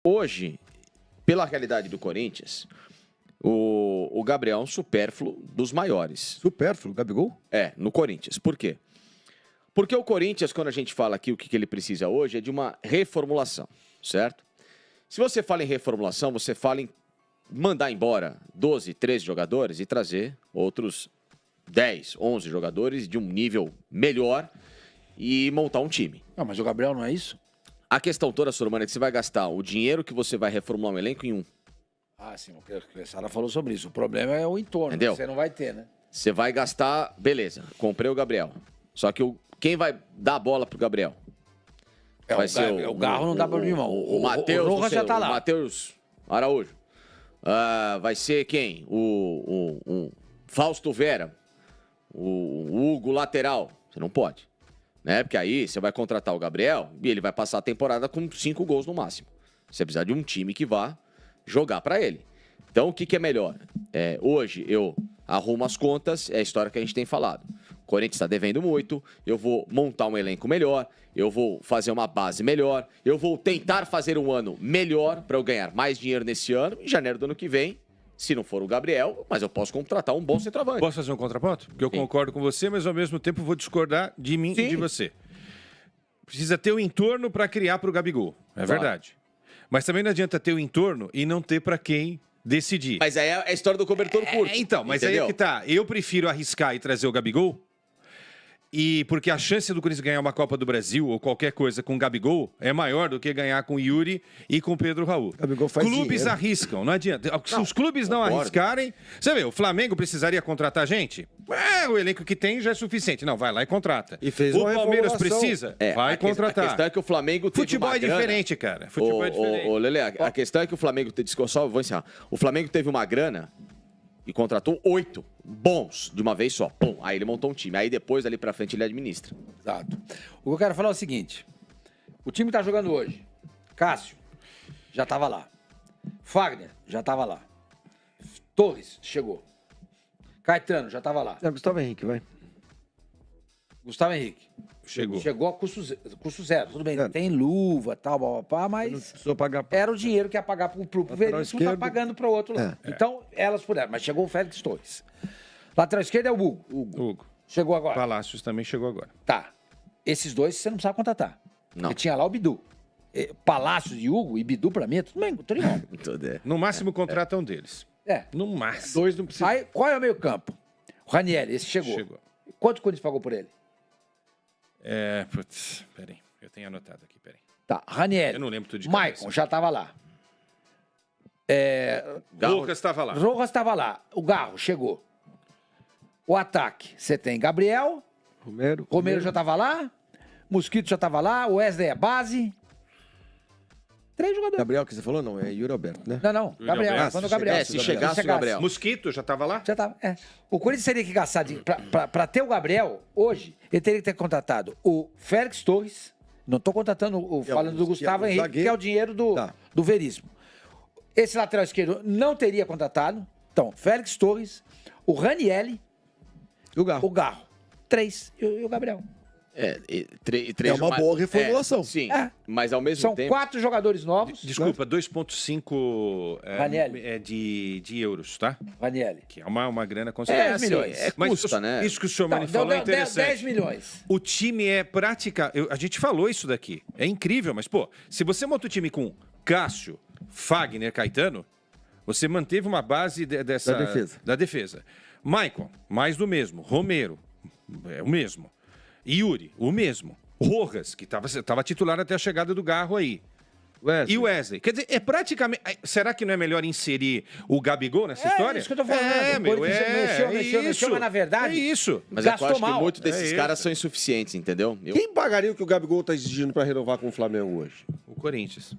hoje, pela realidade do Corinthians, o Gabriel é um supérfluo dos maiores. Supérfluo, Gabigol? No Corinthians. Por quê? Porque o Corinthians, quando a gente fala aqui o que ele precisa hoje, é de uma reformulação, certo? Se você fala em reformulação, você fala em mandar embora 12, 13 jogadores e trazer outros 10, 11 jogadores de um nível melhor e montar um time. Não, mas o Gabriel não é isso? A questão toda, Sormani, é que você vai gastar o dinheiro que você vai reformular um elenco em um. Ah, sim, o Sara falou sobre isso. O problema é o entorno, Entendeu? que você não vai ter, né? Você vai gastar, beleza, comprei o Gabriel. Só que quem vai dar a bola pro Gabriel? Vai ser o Garro não dá pra abrir mão. O Matheus, o Rojas já tá lá. O Matheus Araújo. Vai ser quem? O Fausto Vera. O Hugo lateral. Você não pode. Né? Porque aí você vai contratar o Gabriel e ele vai passar a temporada com 5 gols no máximo. Você precisa de um time que vá jogar pra ele. Então, o que é melhor? Hoje eu arrumo as contas, é a história que a gente tem falado. O Corinthians está devendo muito, eu vou montar um elenco melhor, eu vou fazer uma base melhor, eu vou tentar fazer um ano melhor para eu ganhar mais dinheiro nesse ano. Em janeiro do ano que vem, se não for o Gabriel, mas eu posso contratar um bom centroavante. Posso fazer um contraponto? Porque eu concordo com você, mas ao mesmo tempo vou discordar de mim e de você. Precisa ter o entorno para criar para o Gabigol, verdade. Mas também não adianta ter o entorno e não ter para quem decidir. Mas aí é a história do cobertor curto. Então, mas entendeu? aí é que tá. Eu prefiro arriscar e trazer o Gabigol. E porque a chance do Corinthians ganhar uma Copa do Brasil ou qualquer coisa com o Gabigol é maior do que ganhar com o Yuri e com o Pedro Raul. Gabigol faz Clubes dinheiro. arriscam, não adianta. Se os clubes não arriscarem... Você vê, o Flamengo precisaria contratar gente? O elenco que tem já é suficiente. Não, vai lá e contrata. E fez o uma Palmeiras reformulação. precisa? Vai contratar. A questão é que o Flamengo teve Futebol uma é grana. diferente, cara. Futebol é diferente. Lele, a questão é que o Flamengo... Vou encerrar. O Flamengo teve uma grana e contratou 8 bons de uma vez só. Pum, aí ele montou um time. Aí depois, dali pra frente, ele administra. Exato. O que eu quero falar é o seguinte. O time que tá jogando hoje. Cássio, já tava lá. Fagner, já tava lá. Torres, chegou. Caetano, já tava lá. Gustavo Henrique, vai. Gustavo Henrique. Chegou. Chegou a custo zero. Tudo bem, tem luva, tal, mas Não precisou pagar. era o dinheiro que ia pagar pro Veríssimo, tá pagando pro outro lá. Então, elas puderam. Mas chegou o Félix Torres. Lateral esquerdo é o Hugo. Hugo. Chegou agora. Palácios também chegou agora. Tá. Esses dois você não precisava contratar. Não. Porque tinha lá o Bidu. Palácios de Hugo e Bidu, pra mim, é tudo bem, tudo igual. No máximo, contrata um deles. No máximo. Dois não precisa. Aí, qual é o meio campo? O Ranieri, esse chegou. Quanto o Corinthians pagou por ele? Peraí. Eu tenho anotado aqui, peraí. Tá, Ranieri. Eu não lembro tudo de Maicon, já tava lá. Rojas estava lá. Rojas estava lá. O Garro chegou. O ataque, você tem Gabriel. Romero já estava lá. Mosquito já estava lá. O Wesley é base. 3 jogadores. Gabriel, que você falou? Não, é Yuri Alberto, né? Não. Gabriel. Quando o Gabriel. Se chegasse o Gabriel. Mosquito já estava lá? Já estava. O Corinthians teria que gastar, para ter o Gabriel, hoje, ele teria que ter contratado o Félix Torres. Não estou contratando, falando do Gustavo Henrique, zagueiro, que é o dinheiro do Veríssimo. Esse lateral esquerdo não teria contratado. Então, Félix Torres, o Ranieri, o Garro. 3. E o Gabriel. Uma boa reformulação. Sim, mas ao mesmo São tempo... 4 jogadores novos. Desculpa, 2,5 de euros, tá? Ranieri. Que é uma grana considerável. 10 milhões. Mas custa, né? Isso que o senhor Mani falou é interessante. 10 milhões. O time é prática... A gente falou isso daqui. É incrível, mas, pô, se você monta o time com Cássio, Fagner, Caetano, você manteve uma base da defesa. Maicon, mais do mesmo. Romero, é o mesmo. Yuri, o mesmo. Rojas, que estava titular até a chegada do Garro aí. E o Wesley. Quer dizer, é praticamente... Será que não é melhor inserir o Gabigol nessa história? É isso que eu tô falando. Mexeu, mas na verdade... É isso. Mas eu acho que muitos desses caras são insuficientes, entendeu? Quem pagaria o que o Gabigol está exigindo para renovar com o Flamengo hoje? O Corinthians.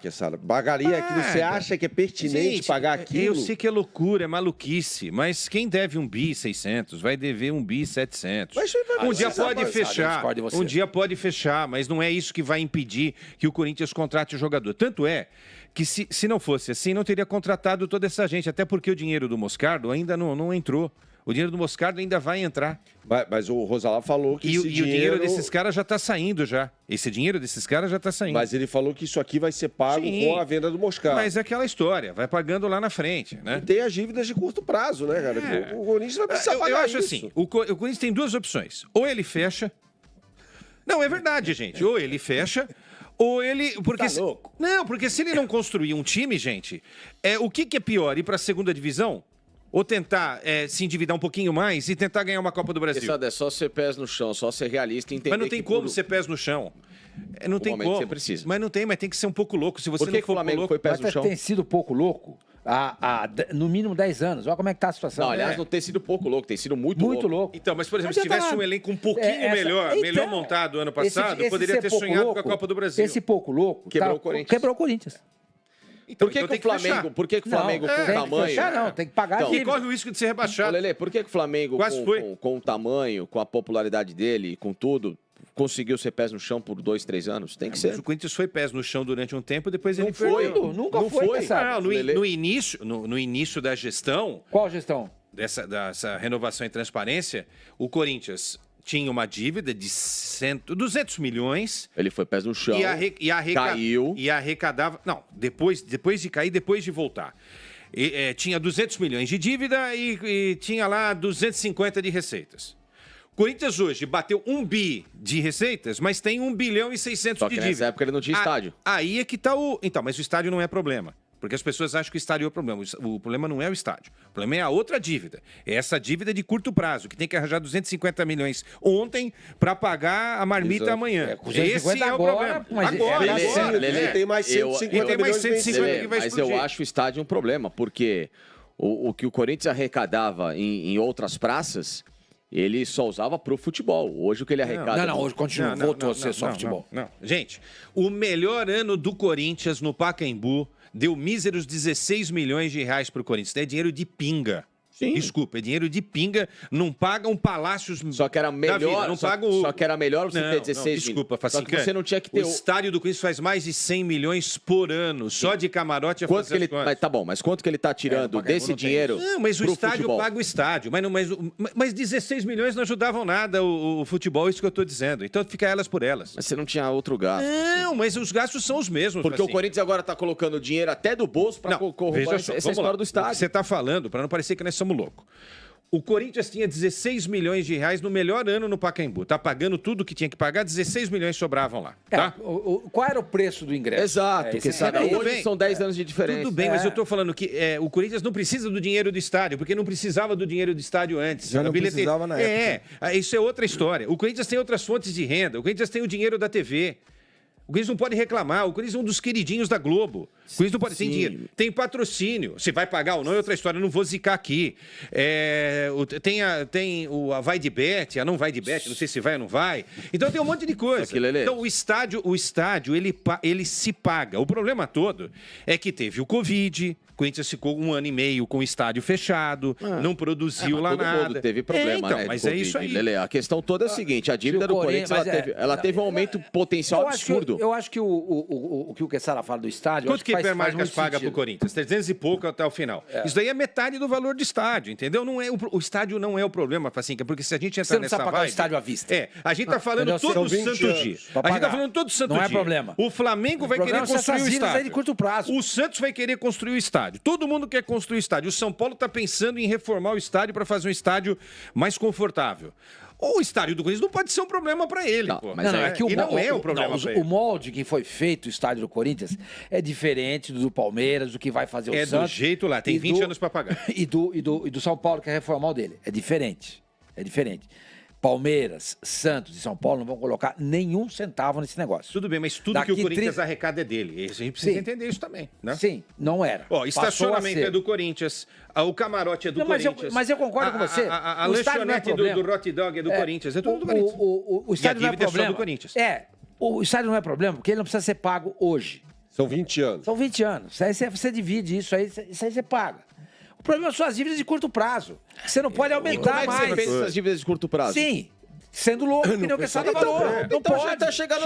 Kessara, pagaria aquilo. Você acha que é pertinente pagar aquilo? Eu sei que é loucura, é maluquice, mas quem deve 1 bi 600 vai dever 1 bi 700. Um dia pode fechar, pode fechar, mas não é isso que vai impedir que o Corinthians contrate o jogador. Tanto é que se não fosse assim, não teria contratado toda essa gente, até porque o dinheiro do Moscardo ainda não entrou. O dinheiro do Moscardo ainda vai entrar. Mas o Rosalá falou que e o dinheiro desses caras já está saindo já. Esse dinheiro desses caras já está saindo. Mas ele falou que isso aqui vai ser pago com a venda do Moscardo. Mas é aquela história, vai pagando lá na frente, né? E tem as dívidas de curto prazo, né, cara? O Corinthians vai precisar pagar eu acho isso. assim, o Corinthians tem duas opções. Ou ele fecha... Não, é verdade, gente. Ou ele fecha... Ou ele... Porque tá louco. Não, porque se ele não construir um time, gente, o que é pior? Ir para a segunda divisão? Ou tentar se endividar um pouquinho mais e tentar ganhar uma Copa do Brasil? É só ser pés no chão, só ser realista e entender. Mas não tem como ser pés no chão. Não tem como. Você precisa. Mas não tem, mas tem que ser um pouco louco. Se você Por que não for o Flamengo louco, foi pés no chão? Tem sido pouco louco há no mínimo 10 anos. Olha como é que tá a situação. Não, aliás, não tem sido pouco louco, tem sido muito louco. Então, mas, por exemplo, se tivesse um elenco um pouquinho melhor montado ano passado, poderia ter sonhado com a Copa do Brasil. Esse pouco louco quebrou o Corinthians. Quebrou o Corinthians. Então, por que o Flamengo com o tamanho... Fechar, não, tem que pagar. E corre o risco de ser rebaixado. Lelê, por que o Flamengo, com o tamanho, com a popularidade dele, com tudo, conseguiu ser pés no chão por 2, 3 anos? Tem que ser. Mas o Corinthians foi pés no chão durante um tempo, depois ele perdeu. Nunca foi. No início da gestão... Qual gestão? Dessa renovação e transparência, o Corinthians... tinha uma dívida de 200 milhões. Ele foi pés no chão, caiu. E arrecadava... Não, depois de cair, depois de voltar. Tinha 200 milhões de dívida e tinha lá 250 de receitas. O Corinthians hoje bateu 1 bi de receitas, mas tem 1 bilhão e 600 de dívida. Nessa época ele não tinha estádio. Aí é que está o... Então, mas o estádio não é problema. Porque as pessoas acham que o estádio é o problema. O problema não é o estádio. O problema é a outra dívida. É essa dívida de curto prazo, que tem que arranjar 250 milhões ontem para pagar a marmita amanhã. Esse é o problema. Agora. Lelê tem mais 150 milhões que vai explodir. Mas eu acho o estádio um problema, porque o que o Corinthians arrecadava em outras praças... Ele só usava pro futebol. Hoje o que ele arrecada... Não, hoje continua. Voltou a ser só futebol. Não. Gente, o melhor ano do Corinthians no Pacaembu deu míseros 16 milhões de reais pro Corinthians. É dinheiro de pinga. Sim. Desculpa, é dinheiro de pinga, não pagam palácios. Só que era melhor, não só que era melhor você ter 16 milhões. Desculpa, Facinca. Só que você não tinha que ter. O estádio do Corinthians faz mais de 100 milhões por ano, só de camarote a quanto que ele, mas, tá bom, mas quanto que ele tá tirando desse dinheiro? Não, mas o estádio futebol? Paga o estádio. Mas 16 milhões não ajudavam nada o futebol, isso que eu tô dizendo. Então fica elas por elas. Mas você não tinha outro gasto. Não, mas os gastos são os mesmos. Porque o Corinthians agora tá colocando dinheiro até do bolso para corromper essa história do estádio. Você tá falando, para não parecer que nós somos loucos. O Corinthians tinha 16 milhões de reais no melhor ano no Pacaembu. Tá pagando tudo que tinha que pagar, 16 milhões sobravam lá. Tá? Qual era o preço do ingresso? Exato, porque sabe, hoje são 10 anos de diferença. Tudo bem, mas eu tô falando que o Corinthians não precisa do dinheiro do estádio, porque não precisava do dinheiro do estádio antes. Já não precisava na época. Isso é outra história. O Corinthians tem outras fontes de renda, o Corinthians tem o dinheiro da TV. O Corinthians não pode reclamar, o Corinthians é um dos queridinhos da Globo. O Corinthians não pode ter dinheiro. Tem patrocínio. Se vai pagar ou não é outra história, eu não vou zicar aqui. Tem a vai de bet, a não vai de bet, não sei se vai ou não vai. Então tem um monte de coisa. Então o estádio ele se paga. O problema todo é que teve o Covid, o Corinthians ficou 1 ano e meio com o estádio fechado, não produziu lá nada. Todo mundo teve problema, né? Mas é isso aí. Lelê, a questão toda é a seguinte, a dívida do Corinthians ela teve um aumento potencial absurdo. Eu acho que o que o Quezala fala do estádio... Quanto que Hipermarcas paga pro Corinthians? 300 e pouco até o final. Isso daí é metade do valor do estádio, entendeu? Não é o estádio não é o problema, Facinca, porque se a gente entrar nessa vibe... pagar o estádio à vista. A gente tá falando todo santo dia. A gente tá falando todo santo dia. Não é problema. O Flamengo vai querer construir o estádio. De curto prazo. O Santos vai querer construir o estádio. Todo mundo quer construir o estádio. O São Paulo tá pensando em reformar o estádio para fazer um estádio mais confortável. O estádio do Corinthians não pode ser um problema para ele, pô. Mas não é um problema para ele. O molde que foi feito, o estádio do Corinthians, é diferente do Palmeiras, do que vai fazer o Santos. É do jeito lá, tem 20 anos para pagar. E do São Paulo, que é reformar o dele. É diferente. Palmeiras, Santos e São Paulo não vão colocar nenhum centavo nesse negócio. Tudo bem, mas tudo que o Corinthians arrecada é dele. A gente precisa entender isso também, né? Sim, não era. Estacionamento é do Corinthians, o camarote é do Corinthians. Mas eu concordo com você. A lanchonete do Hot Dog é do Corinthians, é tudo do Corinthians. O estádio não é problema. Só do Corinthians. O estádio não é problema, porque ele não precisa ser pago hoje. São 20 anos. São 20 anos. Isso aí você divide isso aí você paga. O problema são as dívidas de curto prazo. Você não pode aumentar mais. Você fez essas dívidas de curto prazo? Sim. sendo louco, pneu Quesada falou. Não pode. Tá chegando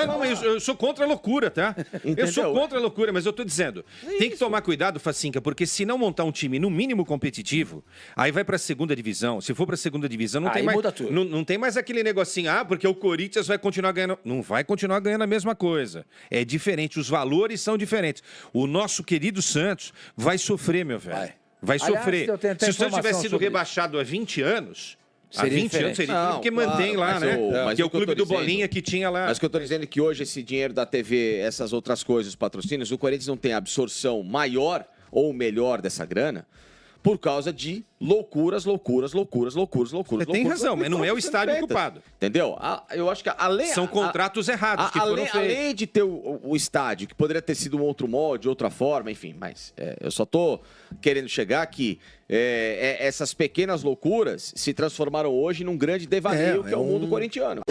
Não, eu sou contra a loucura, tá? Eu sou contra a loucura, mas eu tô dizendo, tem que tomar cuidado, Facinca, porque se não montar um time no mínimo competitivo, aí vai pra segunda divisão. Se for pra segunda divisão, não tem mais. Muda tudo. Não tem mais aquele negocinho, porque o Corinthians vai continuar ganhando. Não vai continuar ganhando a mesma coisa. É diferente, os valores são diferentes. O nosso querido Santos vai sofrer, meu velho. Vai sofrer. Se o Santos tivesse sido rebaixado há 20 anos. Há 20 anos seria porque mantém lá, né? Mas é o clube do Bolinha que tinha lá. Mas o que eu tô dizendo é que hoje esse dinheiro da TV, essas outras coisas, os patrocínios, o Corinthians não tem absorção maior ou melhor dessa grana por causa de loucuras. Tem razão, mas não é o estádio ocupado. Entendeu? Eu acho que são contratos errados que foram feitos. Além de ter o estádio, que poderia ter sido um outro molde, outra forma, enfim, mas eu só tô querendo chegar que essas pequenas loucuras se transformaram hoje num grande devaneio que é o mundo corintiano.